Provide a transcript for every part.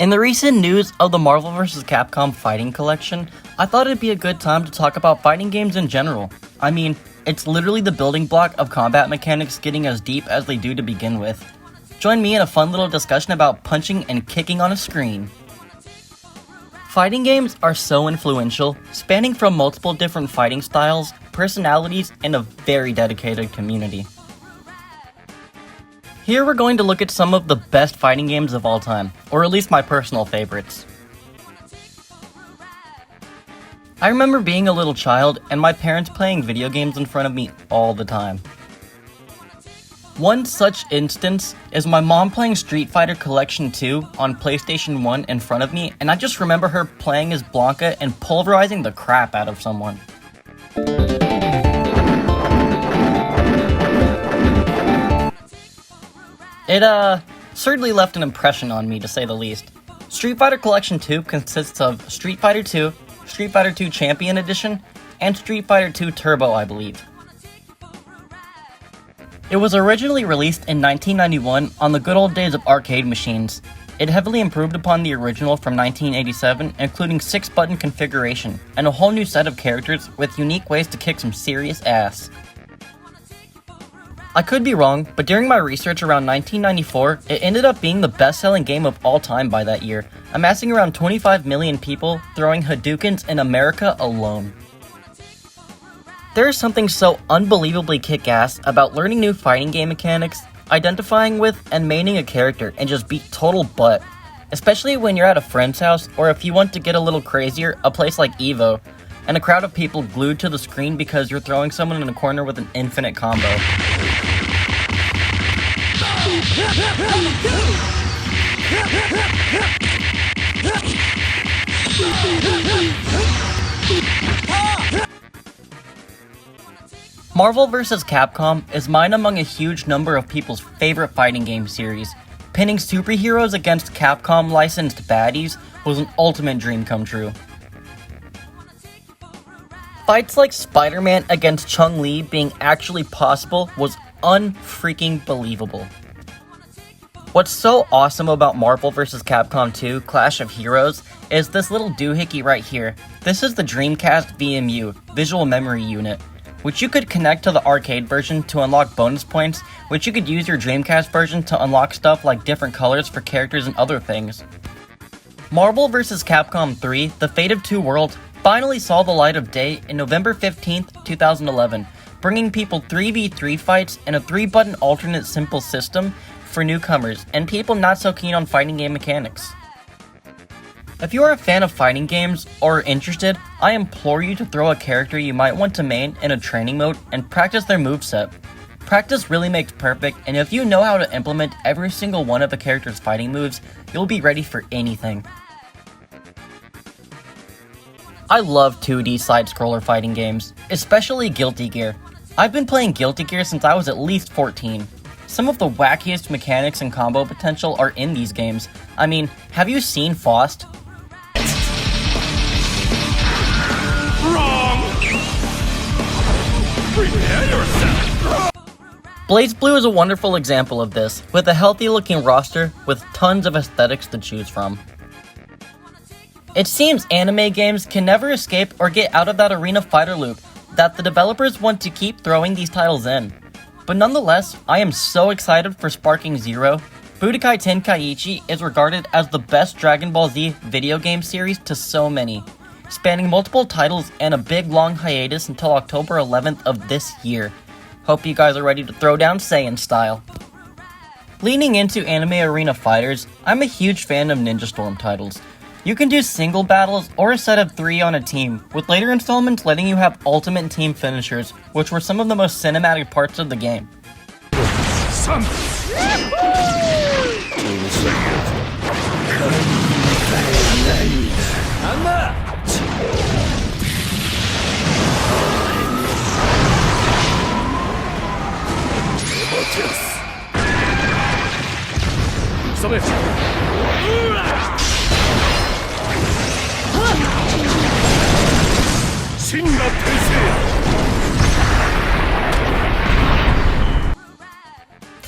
In the recent news of the Marvel vs. Capcom fighting collection, I thought it'd be a good time to talk about fighting games in general. I mean, it's literally the building block of combat mechanics getting as deep as they do to begin with. Join me in a fun little discussion about punching and kicking on a screen. Fighting games are so influential, spanning from multiple different fighting styles, personalities, and a very dedicated community. Here we're going to look at some of the best fighting games of all time, or at least my personal favorites. I remember being a little child and my parents playing video games in front of me all the time. One such instance is my mom playing Street Fighter Collection 2 on PlayStation 1 in front of me, and I just remember her playing as Blanca and pulverizing the crap out of someone. It certainly left an impression on me, to say the least. Street Fighter Collection 2 consists of Street Fighter 2, Street Fighter 2 Champion Edition, and Street Fighter 2 Turbo, I believe. It was originally released in 1991 on the good old days of arcade machines. It heavily improved upon the original from 1987, including 6-button configuration, and a whole new set of characters with unique ways to kick some serious ass. I could be wrong, but during my research around 1994, it ended up being the best-selling game of all time by that year, amassing around 25 million people throwing Hadoukens in America alone. There is something so unbelievably kick-ass about learning new fighting game mechanics, identifying with and maining a character, and just beat total butt. Especially when you're at a friend's house, or if you want to get a little crazier, a place like EVO, and a crowd of people glued to the screen because you're throwing someone in a corner with an infinite combo. Marvel vs. Capcom is mine among a huge number of people's favorite fighting game series. Pinning superheroes against Capcom licensed baddies was an ultimate dream come true. Fights like Spider-Man against Chun-Li being actually possible was unfreaking believable. What's so awesome about Marvel vs. Capcom 2 Clash of Heroes is this little doohickey right here. This is the Dreamcast VMU, Visual Memory Unit, which you could connect to the arcade version to unlock bonus points, which you could use your Dreamcast version to unlock stuff like different colors for characters and other things. Marvel vs. Capcom 3 The Fate of Two Worlds finally saw the light of day in November 15th, 2011, bringing people 3v3 fights and a 3-button alternate simple system for newcomers and people not so keen on fighting game mechanics. If you are a fan of fighting games or are interested, I implore you to throw a character you might want to main in a training mode and practice their moveset. Practice really makes perfect, and if you know how to implement every single one of a character's fighting moves, you'll be ready for anything. I love 2D side-scroller fighting games, especially Guilty Gear. I've been playing Guilty Gear since I was at least 14. Some of the wackiest mechanics and combo potential are in these games. I mean, have you seen Faust? Wrong! Prepare yourself! BlazBlue is a wonderful example of this, with a healthy looking roster with tons of aesthetics to choose from. It seems anime games can never escape or get out of that arena fighter loop that the developers want to keep throwing these titles in. But nonetheless, I am so excited for Sparking Zero. Budokai Tenkaichi is regarded as the best Dragon Ball Z video game series to so many, spanning multiple titles and a big long hiatus until October 11th of this year. Hope you guys are ready to throw down Saiyan style. Leaning into anime arena fighters, I'm a huge fan of Ninja Storm titles. You can do single battles or a set of 3 on a team, with later installments letting you have ultimate team finishers, which were some of the most cinematic parts of the game.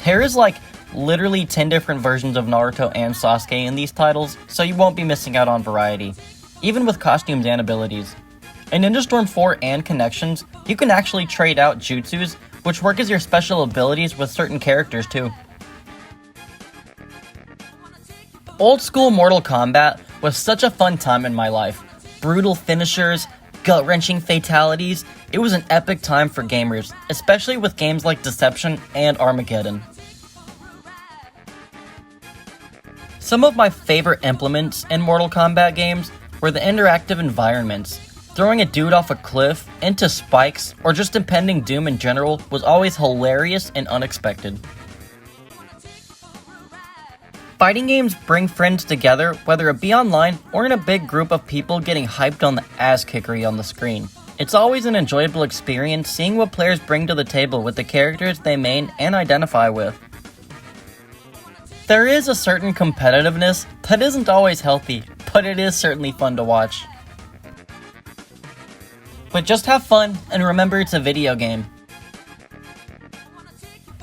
There is like literally 10 different versions of Naruto and Sasuke in these titles, so you won't be missing out on variety, even with costumes and abilities. In Ninja Storm 4 and Connections, you can actually trade out jutsus, which work as your special abilities with certain characters too. Old school Mortal Kombat was such a fun time in my life. Brutal finishers, gut-wrenching fatalities, it was an epic time for gamers, especially with games like Deception and Armageddon. Some of my favorite implements in Mortal Kombat games were the interactive environments. Throwing a dude off a cliff, into spikes, or just impending doom in general was always hilarious and unexpected. Fighting games bring friends together, whether it be online or in a big group of people getting hyped on the ass-kickery on the screen. It's always an enjoyable experience seeing what players bring to the table with the characters they main and identify with. There is a certain competitiveness that isn't always healthy, but it is certainly fun to watch. But just have fun, and remember it's a video game.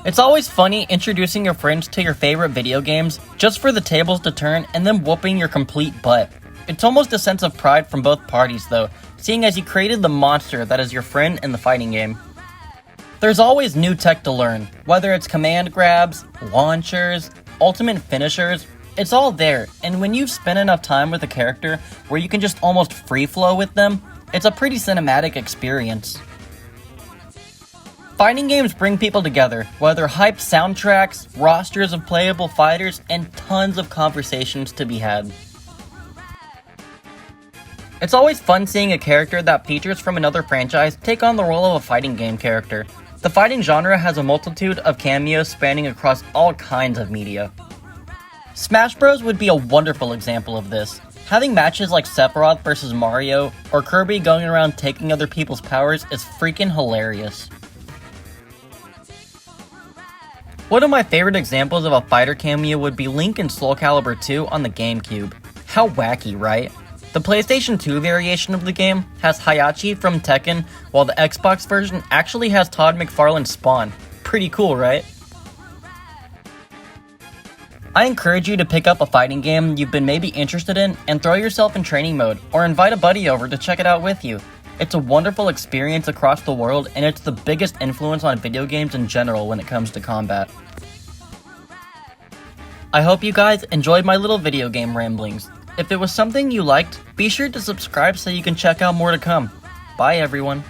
It's always funny introducing your friends to your favorite video games just for the tables to turn and them whooping your complete butt. It's almost a sense of pride from both parties though, seeing as you created the monster that is your friend in the fighting game. There's always new tech to learn, whether it's command grabs, launchers, ultimate finishers, it's all there, and when you've spent enough time with a character where you can just almost free flow with them, it's a pretty cinematic experience. Fighting games bring people together, whether hyped soundtracks, rosters of playable fighters, and tons of conversations to be had. It's always fun seeing a character that features from another franchise take on the role of a fighting game character. The fighting genre has a multitude of cameos spanning across all kinds of media. Smash Bros would be a wonderful example of this. Having matches like Sephiroth vs Mario, or Kirby going around taking other people's powers is freaking hilarious. One of my favorite examples of a fighter cameo would be Link in Soul Calibur 2 on the GameCube. How wacky, right? The PlayStation 2 variation of the game has Hayachi from Tekken, while the Xbox version actually has Todd McFarlane's Spawn. Pretty cool, right? I encourage you to pick up a fighting game you've been maybe interested in and throw yourself in training mode, or invite a buddy over to check it out with you. It's a wonderful experience across the world, and it's the biggest influence on video games in general when it comes to combat. I hope you guys enjoyed my little video game ramblings. If it was something you liked, be sure to subscribe so you can check out more to come. Bye everyone.